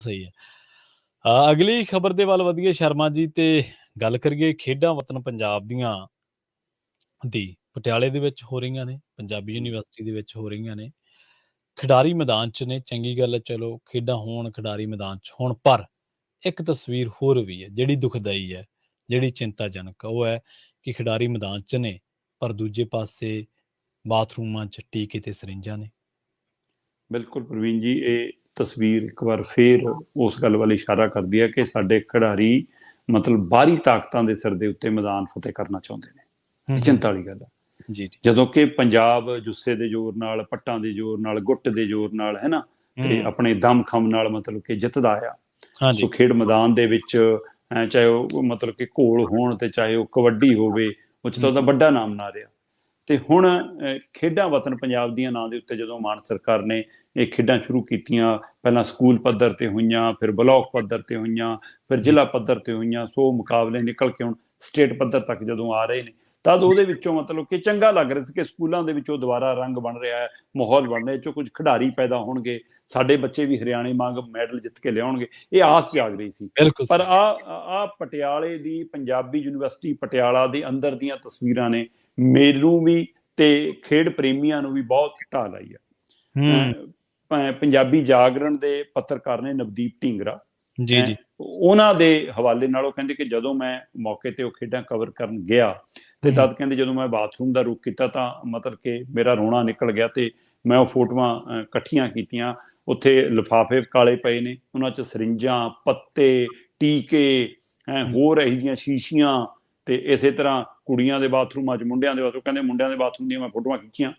ਸਹੀ ਹੈ। ਅਗਲੀ ਖਬਰ ਦੇ ਵੱਲ ਵਧੀਏ ਸ਼ਰਮਾ ਜੀ, ਤੇ ਗੱਲ ਕਰੀਏ ਖੇਡਾਂ ਵਤਨ ਪੰਜਾਬ ਦੀਆਂ ਦੀ ਪਟਿਆਲੇ ਦੇ ਵਿੱਚ ਹੋ ਰਹੀਆਂ ਨੇ, ਪੰਜਾਬੀ ਯੂਨੀਵਰਸਿਟੀ ਦੇ ਵਿੱਚ ਹੋ ਰਹੀਆਂ ਨੇ। ਖਿਡਾਰੀ ਮੈਦਾਨ 'ਚ ਨੇ, ਚੰਗੀ ਗੱਲ ਹੈ, ਚਲੋ ਖੇਡਾਂ ਹੋਣ, ਖਿਡਾਰੀ ਮੈਦਾਨ 'ਚ ਹੋਣ, ਪਰ ਇੱਕ ਤਸਵੀਰ ਹੋਰ ਵੀ ਹੈ ਜਿਹੜੀ ਦੁਖਦਾਈ ਹੈ, ਜਿਹੜੀ ਚਿੰਤਾਜਨਕ, ਉਹ ਹੈ ਕਿ ਖਿਡਾਰੀ ਮੈਦਾਨ 'ਚ ਨੇ ਪਰ ਦੂਜੇ ਪਾਸੇ ਬਾਥਰੂਮਾਂ 'ਚ ਟੀਕੇ ਤੇ ਸਰਿੰਜਾਂ ਨੇ। ਬਿਲਕੁਲ ਪ੍ਰਵੀਨ ਜੀ, ਇਹ ਤਸਵੀਰ ਇੱਕ ਵਾਰ ਫੇਰ ਉਸ ਗੱਲ ਵੱਲ ਇਸ਼ਾਰਾ ਕਰਦੀ ਹੈ ਕਿ ਸਾਡੇ ਖਿਡਾਰੀ ਮਤਲਬ ਬਾਹਰੀ ਤਾਕਤਾਂ ਦੇ ਸਿਰ ਦੇ ਉੱਤੇ ਮੈਦਾਨ ਫਤਿਹ ਕਰਨਾ ਚਾਹੁੰਦੇ ਨੇ। ਇਹ ਚਿੰਤਾ ਵਾਲੀ ਗੱਲ ਹੈ। ਜੀ ਜੀ। ਜਦੋਂ ਕਿ ਪੰਜਾਬ ਜੁੱਸੇ ਦੇ ਜ਼ੋਰ ਨਾਲ, ਪੱਟਾਂ ਦੇ ਜ਼ੋਰ ਨਾਲ, ਗੁੱਟ ਦੇ ਜ਼ੋਰ ਨਾਲ, ਹੈ ਨਾ, ਤੇ ਆਪਣੇ ਦਮ ਖਮ ਨਾਲ ਮਤਲਬ ਕਿ ਜਿੱਤਦਾ ਆ। ਸੋ ਖੇਡ ਮੈਦਾਨ ਦੇ ਵਿੱਚ ਚਾਹੇ ਉਹ ਮਤਲਬ ਕਿ ਘੋਲ ਹੋਣ ਤੇ ਚਾਹੇ ਉਹ ਕਬੱਡੀ ਹੋਵੇ, ਉਹ 'ਚ ਤਾਂ ਉਹਦਾ ਵੱਡਾ ਨਾਮ ਨਾ ਰਿਹਾ। ਤੇ ਹੁਣ ਖੇਡਾਂ ਵਤਨ ਪੰਜਾਬ ਦੀਆਂ ਨਾਂ ਦੇ ਉੱਤੇ ਜਦੋਂ ਮਾਨ ਸਰਕਾਰ ਨੇ ਇਹ ਖੇਡਾਂ ਸ਼ੁਰੂ ਕੀਤੀਆਂ, ਪਹਿਲਾਂ ਸਕੂਲ ਪੱਧਰ ਤੇ ਹੋਈਆਂ, ਫਿਰ ਬਲਾਕ ਪੱਧਰ ਤੇ ਹੋਈਆਂ, ਫਿਰ ਜ਼ਿਲ੍ਹਾ ਪੱਧਰ ਤੇ ਹੋਈਆਂ, ਸੋ ਮੁਕਾਬਲੇ ਨਿਕਲ ਕੇ ਹੁਣ ਸਟੇਟ ਪੱਧਰ ਤੱਕ ਜਦੋਂ ਆ ਰਹੇ ਨੇ, ਤਦ ਉਹਦੇ ਵਿੱਚੋਂ ਮਤਲਬ ਕਿ ਚੰਗਾ ਲੱਗ ਰਿਹਾ ਸੀ ਕਿ ਸਕੂਲਾਂ ਦੇ ਵਿੱਚੋਂ ਦੁਬਾਰਾ ਰੰਗ ਬਣ ਰਿਹਾ ਹੈ, ਮਾਹੌਲ ਬਣ ਰਿਹਾ, 'ਚੋਂ ਕੁਝ ਖਿਡਾਰੀ ਪੈਦਾ ਹੋਣਗੇ, ਸਾਡੇ ਬੱਚੇ ਵੀ ਹਰਿਆਣੇ ਵਾਂਗ ਮੈਡਲ ਜਿੱਤ ਕੇ ਲਿਆਉਣਗੇ, ਇਹ ਆਸ ਜਾਗ ਰਹੀ ਸੀ। ਪਰ ਆ ਪਟਿਆਲੇ ਦੀ ਪੰਜਾਬੀ ਯੂਨੀਵਰਸਿਟੀ ਪਟਿਆਲਾ ਦੇ ਅੰਦਰ ਦੀਆਂ ਤਸਵੀਰਾਂ ਨੇ ਮੈਨੂੰ ਵੀ ਤੇ ਖੇਡ ਪ੍ਰੇਮੀਆਂ ਨੂੰ ਵੀ ਬਹੁਤ ਢਾਹ ਲਾਈ ਆ। ਪੰਜਾਬੀ ਜਾਗਰਣ ਦੇ ਪੱਤਰਕਾਰ ਨੇ ਨਵਦੀਪ ਢੀਂਗਰਾ, ਉਹਨਾਂ ਦੇ ਹਵਾਲੇ ਨਾਲ ਉਹ ਕਹਿੰਦੇ ਕਿ ਜਦੋਂ ਮੈਂ ਮੌਕੇ ਤੇ ਉਹ ਖੇਡਾਂ ਕਵਰ ਕਰਨ ਗਿਆ ਤੇ ਤਦ ਕਹਿੰਦੇ ਜਦੋਂ ਮੈਂ ਬਾਥਰੂਮ ਦਾ ਰੁਖ ਕੀਤਾ ਤਾਂ ਮਤਲਬ ਕਿ ਮੇਰਾ ਰੋਣਾ ਨਿਕਲ ਗਿਆ ਤੇ ਮੈਂ ਉਹ ਫੋਟੋਆਂ ਇਕੱਠੀਆਂ ਕੀਤੀਆਂ। ਉੱਥੇ ਲਿਫਾਫੇ ਕਾਲੇ ਪਏ ਨੇ, ਉਹਨਾਂ 'ਚ ਸਰਿੰਜਾਂ, ਪੱਤੇ, ਟੀਕੇ, ਹੋਰ ਇਹੋ ਜਿਹੀਆਂ ਸ਼ੀਸ਼ੀਆਂ, ਤੇ ਇਸੇ ਤਰ੍ਹਾਂ ਕੁੜੀਆਂ ਦੇ ਬਾਥਰੂਮਾਂ 'ਚ, ਮੁੰਡਿਆਂ ਦੇ ਬਾਥਰੂਮ, ਕਹਿੰਦੇ ਮੁੰਡਿਆਂ ਦੇ ਬਾਥਰੂਮ ਦੀਆਂ ਮੈਂ ਫੋਟੋਆਂ ਖਿੱਚੀਆਂ।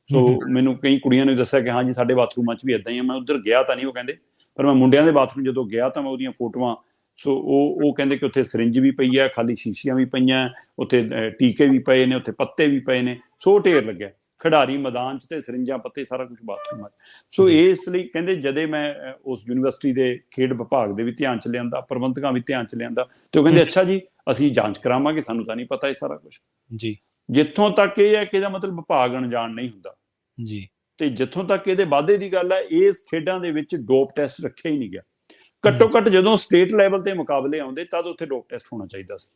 ਸੋ ਮੈਨੂੰ ਕਈ ਕੁੜੀਆਂ ਨੇ ਦੱਸਿਆ ਕਿ ਹਾਂ ਜੀ ਸਾਡੇ ਬਾਥਰੂਮਾਂ 'ਚ ਵੀ ਇੱਦਾਂ ਹੀ ਆ। ਮੈਂ ਉੱਧਰ ਗਿਆ ਤਾਂ ਨਹੀਂ, ਉਹ ਕਹਿੰਦੇ, ਪਰ ਮੈਂ ਮੁੰਡਿਆਂ ਦੇ ਬਾਥਰੂਮ ਜਦੋਂ ਗਿਆ ਤਾਂ ਮੈਂ ਉਹਦੀਆਂ ਫੋਟੋਆਂ, ਸੋ ਉਹ ਕਹਿੰਦੇ ਕਿ ਉੱਥੇ ਸਰਿੰਜ ਵੀ ਪਈ ਹੈ, ਖਾਲੀ ਸ਼ੀਸ਼ੀਆਂ ਵੀ ਪਈਆਂ, ਉੱਥੇ ਟੀਕੇ ਵੀ ਪਏ ਨੇ, ਉੱਥੇ ਪੱਤੇ ਵੀ ਪਏ ਨੇ, ਸੋ ਢੇਰ ਲੱਗਿਆ ਖਿਡਾਰੀ ਮੈਦਾਨ 'ਚ, ਤੇ ਸਰਿੰਜਾਂ, ਪੱਤੇ, ਸਾਰਾ ਕੁਛ ਬਾਥਰੂਮਾਂ 'ਚ। ਸੋ ਇਸ ਲਈ ਕਹਿੰਦੇ ਜਦੇ ਮੈਂ ਉਸ ਯੂਨੀਵਰਸਿਟੀ ਦੇ ਖੇਡ ਵਿਭਾਗ ਦੇ ਵੀ ਧਿਆਨ 'ਚ ਲਿਆਂਦਾ, ਪ੍ਰਬੰਧਕਾਂ ਵੀ ਧਿਆਨ 'ਚ ਲਿਆਂਦਾ, ਤੇ ਉਹ ਕਹਿੰਦੇ ਅੱਛਾ ਜੀ ਅਸੀਂ ਜਾਂਚ ਕਰਾਵਾਂਗੇ, ਸਾਨੂੰ ਤਾਂ ਨਹੀਂ ਪਤਾ ਇਹ ਸਾਰਾ ਕੁਛ ਜੀ। ਜਿੱਥੋਂ ਤੱਕ ਇਹ ਹੈ ਕਿ ਇਹਦਾ ਮਤਲਬ ਵਿਭਾਗ ਅਣਜਾਣ ਨਹੀਂ ਹੁੰਦਾ ਜੀ, ਤੇ ਜਿੱਥੋਂ ਤੱਕ ਇਹਦੇ ਵਾਧੇ ਦੀ ਗੱਲ ਹੈ, ਇਸ ਖੇਡਾਂ ਦੇ ਵਿੱਚ ਡੋਪ ਟੈਸਟ ਰੱਖਿਆ ਹੀ ਨਹੀਂ ਗਿਆ। ਘੱਟੋ ਘੱਟ ਜਦੋਂ ਸਟੇਟ ਲੈਵਲ ਤੇ ਮੁਕਾਬਲੇ ਆਉਂਦੇ ਤਦ ਉੱਥੇ ਡੋਪ ਟੈਸਟ ਹੋਣਾ ਚਾਹੀਦਾ ਸੀ,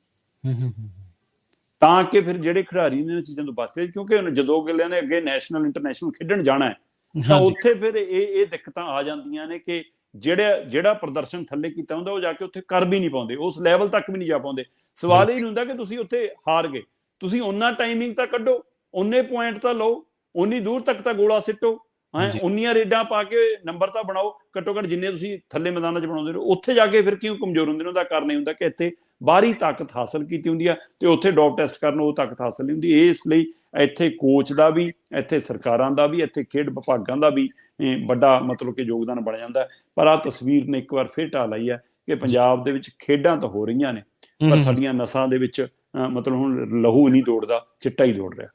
ਤਾਂ ਕਿ ਫਿਰ ਜਿਹੜੇ ਖਿਡਾਰੀ ਨੇ ਇਹਨਾਂ ਚੀਜ਼ਾਂ ਤੋਂ ਬਚਦੇ, ਕਿਉਂਕਿ ਜਦੋਂ ਅਗਲਿਆਂ ਨੇ ਅੱਗੇ ਨੈਸ਼ਨਲ ਇੰਟਰਨੈਸ਼ਨਲ ਖੇਡਣ ਜਾਣਾ ਹੈ ਤਾਂ ਉੱਥੇ ਫਿਰ ਇਹ ਦਿੱਕਤਾਂ ਆ ਜਾਂਦੀਆਂ ਨੇ ਕਿ ਜਿਹੜਾ ਪ੍ਰਦਰਸ਼ਨ ਥੱਲੇ ਕੀਤਾ ਹੁੰਦਾ ਉਹ ਜਾ ਕੇ ਉੱਥੇ ਕਰ ਵੀ ਨਹੀਂ ਪਾਉਂਦੇ, ਉਸ ਲੈਵਲ ਤੱਕ ਵੀ ਨਹੀਂ ਜਾ ਪਾਉਂਦੇ। ਸਵਾਲ ਇਹ ਨਹੀਂ ਹੁੰਦਾ ਕਿ ਤੁਸੀਂ ਉੱਥੇ ਹਾਰ ਗਏ, ਤੁਸੀਂ ਓਨਾ ਟਾਈਮਿੰਗ ਤਾਂ ਕੱਢੋ, ਓਨੇ ਪੁਆਇੰਟ ਤਾਂ ਲਓ, ਓਨੀ ਦੂਰ ਤੱਕ ਤਾਂ ਗੋਲਾ ਸਿੱਟੋ, ਉਨੀਆਂ ਰੇਡਾਂ ਪਾ ਕੇ ਨੰਬਰ ਤਾਂ ਬਣਾਓ ਘੱਟੋ ਘੱਟ ਜਿੰਨੇ ਤੁਸੀਂ ਥੱਲੇ ਮੈਦਾਨਾਂ 'ਚ ਬਣਾਉਂਦੇ ਹੋ। ਉੱਥੇ ਜਾ ਕੇ ਫਿਰ ਕਿਉਂ ਕਮਜ਼ੋਰ ਹੁੰਦੇ ਨੇ? ਉਹਦਾ ਕਾਰਨ ਇਹ ਹੁੰਦਾ ਕਿ ਇੱਥੇ ਬਾਹਰੀ ਤਾਕਤ ਹਾਸਲ ਕੀਤੀ ਹੁੰਦੀ ਆ ਤੇ ਉੱਥੇ ਡੋਪ ਟੈਸਟ ਕਰਨ ਉਹ ਤਾਕਤ ਹਾਸਲ ਨਹੀਂ ਹੁੰਦੀ। ਇਸ ਲਈ ਇੱਥੇ ਕੋਚ ਦਾ ਵੀ, ਇੱਥੇ ਸਰਕਾਰਾਂ ਦਾ ਵੀ, ਇੱਥੇ ਖੇਡ ਵਿਭਾਗਾਂ ਦਾ ਵੀ ਵੱਡਾ ਮਤਲਬ ਕਿ ਯੋਗਦਾਨ ਬਣ ਜਾਂਦਾ। ਪਰ ਆਹ ਤਸਵੀਰ ਨੇ ਇੱਕ ਵਾਰ ਫਿਰ ਢਾਹ ਲਾਈ ਹੈ ਕਿ ਪੰਜਾਬ ਦੇ ਵਿੱਚ ਖੇਡਾਂ ਤਾਂ ਹੋ ਰਹੀਆਂ ਨੇ ਪਰ ਸਾਡੀਆਂ ਨਸਾਂ ਦੇ ਵਿੱਚ ਮਤਲਬ ਹੁਣ ਲਹੂ ਨਹੀਂ ਦੌੜਦਾ, ਚਿੱਟਾ ਹੀ ਦੌੜ ਰਿਹਾ।